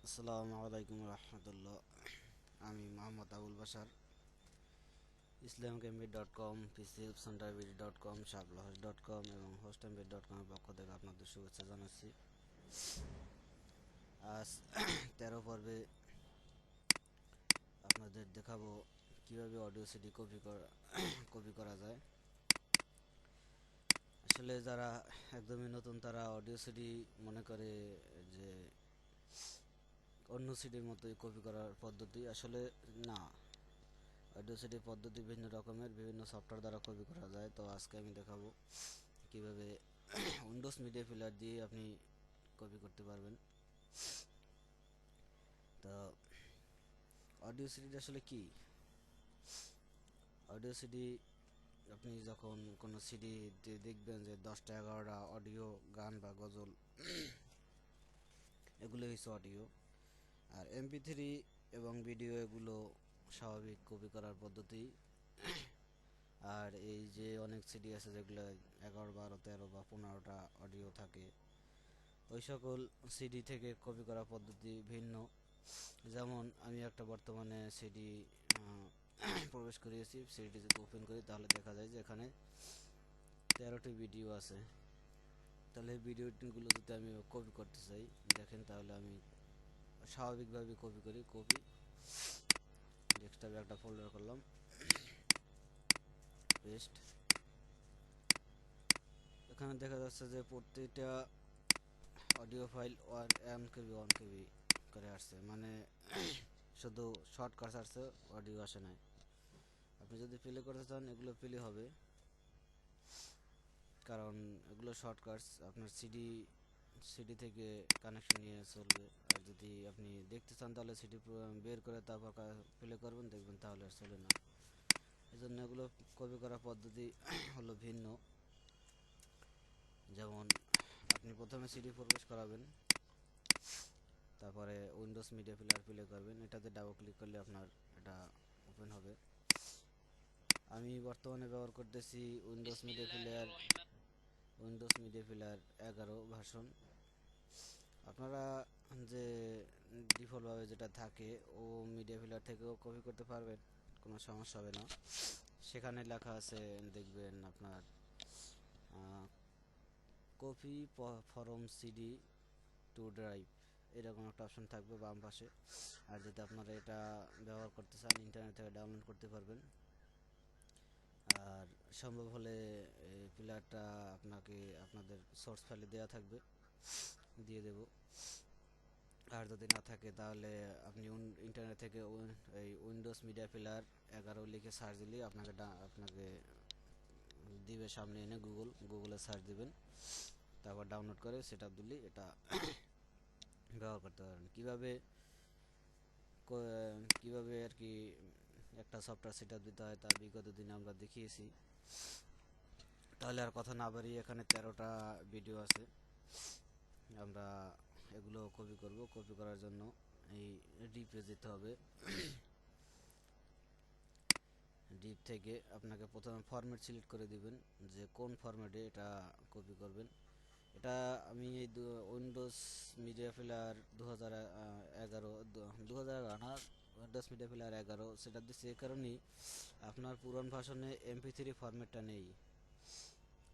আসসালামু আলাইকুম রহমতুল্লাহ। আমি Mohammad Abul Bashar. islamgambit.com, pchelpcentrerbit.com, shablahos.com এবং hostambit.com এর পক্ষ থেকে আপনাদের শুভেচ্ছা জানাচ্ছি। আজ 13 পর্বে আপনাদের দেখাবো কিভাবে অডিও সিডি কপি করা যায়। আসলে যারা একদমই নতুন তারা অডিও সিডি মনে করে যে অন্য সিডির মতোই কপি করার পদ্ধতি, আসলে না। অডিও সিডি পদ্ধতি ভিন্ন রকমের, বিভিন্ন সফটওয়্যার দ্বারা কপি করা যায়। তো আজকে আমি দেখাবো কিভাবে উইন্ডোজ মিডিয়া প্লেয়ার দিয়ে আপনি কপি করতে পারবেন। তো অডিও সিডি আসলে কি? অডিও সিডি, আপনি যখন কোনো সিডি দেখবেন যে 10টা 11টা অডিও, গান বা গজল, এগুলো হচ্ছে অডিও। আর MP3 এবং ভিডিও এগুলো স্বাভাবিক কপি করার পদ্ধতি। আর এই যে অনেক সিডি আছে যেগুলো 11, 12, 13 বা 15টা অডিও থাকে, ওই সকল সিডি থেকে কপি করার পদ্ধতি ভিন্ন। যেমন আমি একটা বর্তমানে সিডি প্রবেশ করিয়েছি। সিডি যদি ওপেন করি তাহলে দেখা যায় যে এখানে 13টি ভিডিও আছে। তাহলে এই ভিডিওগুলো যদি আমি কপি করতে চাই, দেখেন, তাহলে আমি স্বাভাবিকভাবে কপি করি। কপি, ডেস্কটপে একটা ফোল্ডার করলাম, পেস্ট। এখানে দেখা যাচ্ছে যে প্রত্যেকটা অডিও ফাইল 1 KB 1 KB করে আসছে, মানে শুধু শর্টকাট আসছে, অডিও আসে নাই। আপনি যদি প্লে করতে চান এগুলো প্লে হবে, কারণ এগুলো শর্টকাটস। আপনার সিডি থেকে কানেকশন নিয়ে চলবে। আর যদি আপনি দেখতে চান তাহলে সিডি বের করে তারপর প্লে করবেন, দেখবেন তাহলে আর চলে না। এই জন্য এগুলো কপি করার পদ্ধতি হলো ভিন্ন। যেমন আপনি প্রথমে সিডি প্রবেশ করাবেন, তারপরে উইন্ডোজ মিডিয়া প্লেয়ার প্লে করবেন। এটাতে ডাবল ক্লিক করলে আপনার এটা ওপেন হবে। আমি বর্তমানে ব্যবহার করতেছি উইন্ডোজ মিডিয়া প্লেয়ার 11 ভার্সন। আপনারা যে ডিফল্টভাবে যেটা থাকে ও মিডিয়া প্লেয়ার থেকেও কপি করতে পারবেন, কোনো সমস্যা হবে না। সেখানে লেখা আছে, দেখবেন আপনার copy form CD to drive, এরকম একটা অপশন থাকবে বাম পাশে। আর যদি আপনারা এটা ব্যবহার করতে চান, ইন্টারনেট থেকে ডাউনলোড করতে পারবেন। আর সম্ভব হলে এই প্লেয়ারটা আপনাদের সোর্স ফাইলে দেওয়া থাকবে, দিয়ে দেব। আর যদি না থাকে তাহলে আপনি ইন্টারনেট থেকে এই উইন্ডোজ মিডিয়া প্লেয়ার 11 লিখে সার্চ দিলে আপনাকে দিবে সামনে এনে, গুগলে সার্চ দিবেন, তারপর ডাউনলোড করে সেটআপ দিলে এটা ব্যবহার করতে পারবেন। কিভাবে আর কি একটা সফটওয়্যার সেটআপ দিতে হয় তা বিগত দিনে আমরা দেখিয়েছি। তাহলে আর কথা না বাড়িয়ে, এখানে 13টা ভিডিও আছে, আমরা এগুলো কপি করব। কপি করার জন্য এই ডিপে যেতে হবে। ডিপ থেকে আপনাকে প্রথমে ফরম্যাট সিলেক্ট করে দিবেন যে কোন ফরম্যাটে এটা কপি করবেন। এটা আমি এই উইন্ডোজ মিডিয়া প্লেয়ার 2011, 2011 না, উইন্ডোজ মিডিয়া প্লেয়ার 11 সেটা দিচ্ছে। এই কারণেই আপনার পুরান ভার্সনে MP3 ফরম্যাটটা নেই।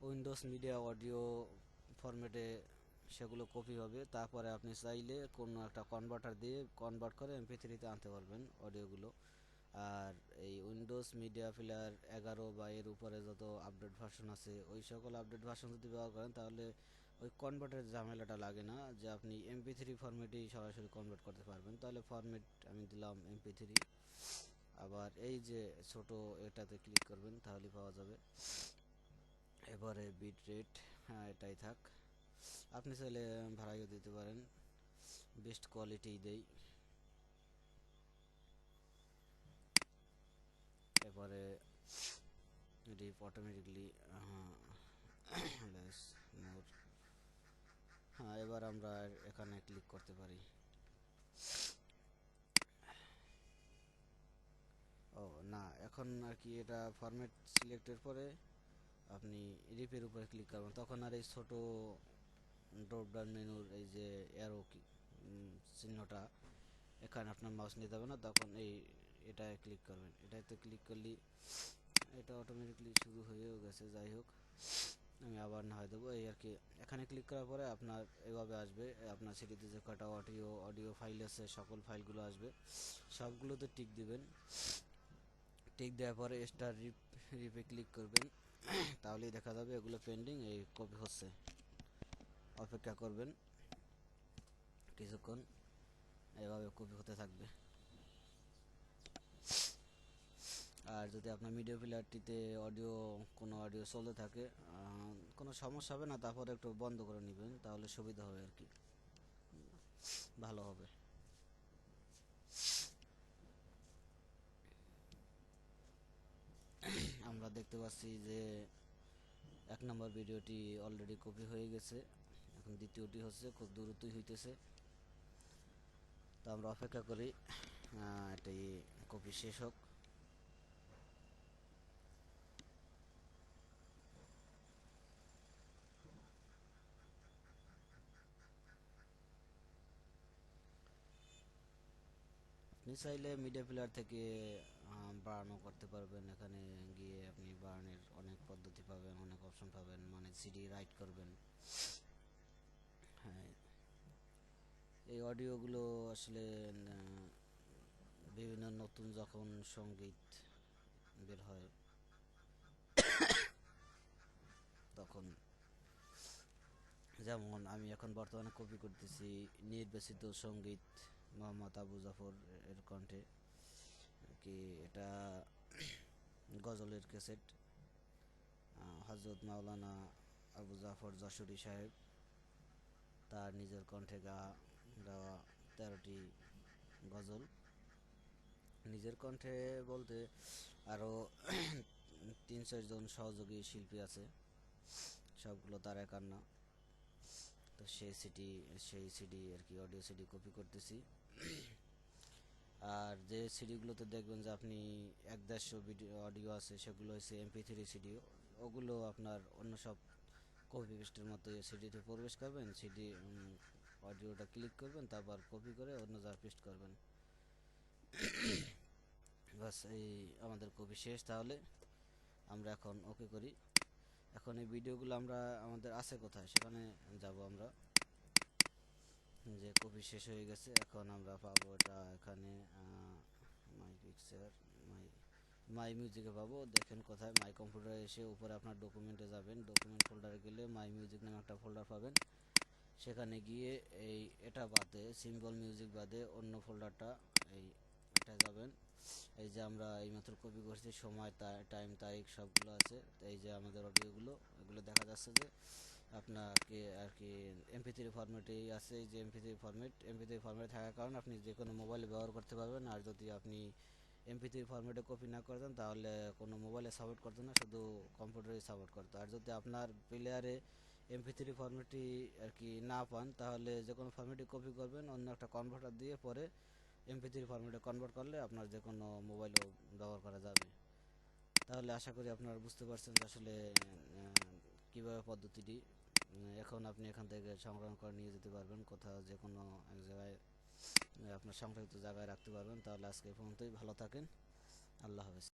উইন্ডোজ মিডিয়া অডিও ফরম্যাটে সেগুলো কপি হবে। তারপরে আপনি চাইলে কোনো একটা কনভার্টার দিয়ে কনভার্ট করে MP3-তে আনতে পারবেন অডিওগুলো। আর এই উইন্ডোজ মিডিয়া প্লেয়ার 11 বা এর উপরে যত আপডেট ভার্সন আছে, ওই সকল আপডেট ভার্সন যদি ব্যবহার করেন তাহলে ওই কনভার্টের ঝামেলাটা লাগে না, যে আপনি MP3 ফরম্যাটেই সরাসরি কনভার্ট করতে পারবেন। তাহলে ফরম্যাট আমি দিলাম MP3। আবার এই যে ছোট এটাতে ক্লিক করবেন, তাহলেই পাওয়া যাবে। এবারে বিট রেট, হ্যাঁ এটাই থাক। আপনি চাইলে ভাড়াইও দিতে পারেন, বেস্ট কোয়ালিটি দেই। এবারে রিপ অটোমেটিকলি, লেস মোর। হ্যাঁ, এবার আমরা এখানে ক্লিক করতে পারি। ও না, এখন আর কি এটা ফরম্যাট সিলেক্টের পরে আপনি রিপের উপরে ক্লিক করবেন, তখন আর এই ছোট ড্রপ ডাউন মেনুর এই যে অ্যারো চিহ্নটা, এখানে আপনার মাউস নিতে হবে না, তখন এটায় ক্লিক করবেন। এটাতে ক্লিক করলে এটা অটোমেটিকলি শুরু হয়েও গেছে। যাই হোক, আমি আবার না হয় দেবো এই আর কি। এখানে ক্লিক করার পরে আপনার এভাবে আসবে, আপনার সিডিতে যে কটা অডিও ফাইল আছে সকল ফাইলগুলো আসবে, সবগুলোতে টিক দিবেন। টিক দেওয়ার পরে স্টার রিপে ক্লিক করবেন, তাহলেই দেখা যাবে এগুলো পেন্ডিং, এই কপি হচ্ছে। অপেক্ষা করবেন কিছুক্ষণ, এভাবে কপি হতে থাকবে। আর যদি আপনার মিডিয়া প্লেয়ারটিতে কোনো অডিও চলতে থাকে, কোনো সমস্যা হবে না, তারপরে একটু বন্ধ করে নেবেন, তাহলে সুবিধা হবে আর কি, ভালো হবে। আমরা দেখতে পাচ্ছি যে 1 নম্বর ভিডিওটি অলরেডি কপি হয়ে গেছে, এখন দ্বিতীয়টি হচ্ছে, খুব দ্রুতই হইতেছে। তো আমরা অপেক্ষা করি এটি কপি শেষ হোক। আপনি চাইলে মিডিয়া প্লেয়ার থেকে বাড়ানো করতে পারবেন। এখানে গিয়ে আপনি বাড়ানোর অনেক পদ্ধতি পাবেন, অনেক অপশন পাবেন, মানে সিডি রাইট করবেন। হ্যাঁ, এই অডিওগুলো আসলে বিভিন্ন নতুন যখন সঙ্গীত বের হয় তখন, যেমন আমি এখন বর্তমানে কপি করতেছি নির্বাচিত সঙ্গীত মোহাম্মদ আবু জাফর এর কণ্ঠে কি, এটা গজলের ক্যাসেট, হজরত মাওলানা আবু জাফর যশোরী সাহেব তার নিজের কণ্ঠে গাওয়া 13টি গজল। নিজের কণ্ঠে বলতে আরও 3-4 জন সহযোগী শিল্পী আছে, সবগুলো তার একার না। তো সেই সিডি আর কি, অডিও সিডি কপি করতেছি। আর যে সিডিগুলোতে দেখবেন যে আপনি 1-150 ভিডিও অডিও আছে, সেগুলো হচ্ছে MP3 সিডি। ওগুলো আপনার অন্য সব কপি পেস্টের মতো সিডিতে প্রবেশ করবেন, সিডি অডিওটা ক্লিক করবেন, তারপর কপি করে অন্য জায়গায় পেস্ট করবেন। বাস, এই আমাদের কপি শেষ। তাহলে আমরা এখন ওকে করি। এখন এই ভিডিওগুলো আমাদের আছে কোথায়, সেখানে যাব আমরা। যে কপি শেষ হয়ে গেছে, এখন আমরা পাবো এটা এখানে মাই পিকচার, মাই মিউজিকে পাবো। দেখেন কোথায়, মাই কম্পিউটারে এসে উপরে আপনার ডকুমেন্টে যাবেন, ডকুমেন্ট ফোল্ডারে গেলে মাই মিউজিক নামে একটা ফোল্ডার পাবেন। সেখানে গিয়ে এটা বাদে, সিম্বল মিউজিক বাদে অন্য ফোল্ডারটা এটা যাবেন। এই যে আমরা এইমাত্র কপি করছি, সময়, টাইম, তারিখ সবগুলো আছে। এই যে আমাদের অডিওগুলো, এগুলো দেখা যাচ্ছে যে আপনাকে আর কি MP3 ফরম্যাটেই আছে। এই যে MP3 ফরম্যাট থাকার কারণে আপনি যে কোনো মোবাইলে ব্যবহার করতে পারবেন। আর যদি আপনি MP3 ফরম্যাটে কপি না করতেন, তাহলে কোনো মোবাইলে সাপোর্ট করতো না, শুধু কম্পিউটারে সাপোর্ট করতো। আর যদি আপনার প্লেয়ারে MP3 ফরম্যাটটি আর কি না পান, তাহলে যে কোনো ফরম্যাটে কপি করবেন, অন্য একটা কনভার্টার দিয়ে পরে MP3 ফরম্যাটে কনভার্ট করলে আপনার যে কোনো মোবাইলেও ব্যবহার করা যাবে। তাহলে আশা করি আপনারা বুঝতে পারছেন যে আসলে কীভাবে পদ্ধতিটি। এখন আপনি এখান থেকে সংগ্রহ করে নিয়ে যেতে পারবেন, কোথাও যে কোনো এক জায়গায় আপনার সংরক্ষিত জায়গায় রাখতে পারবেন। তাহলে আজকে এই পর্যন্তই, ভালো থাকেন, আল্লাহ হাফেজ।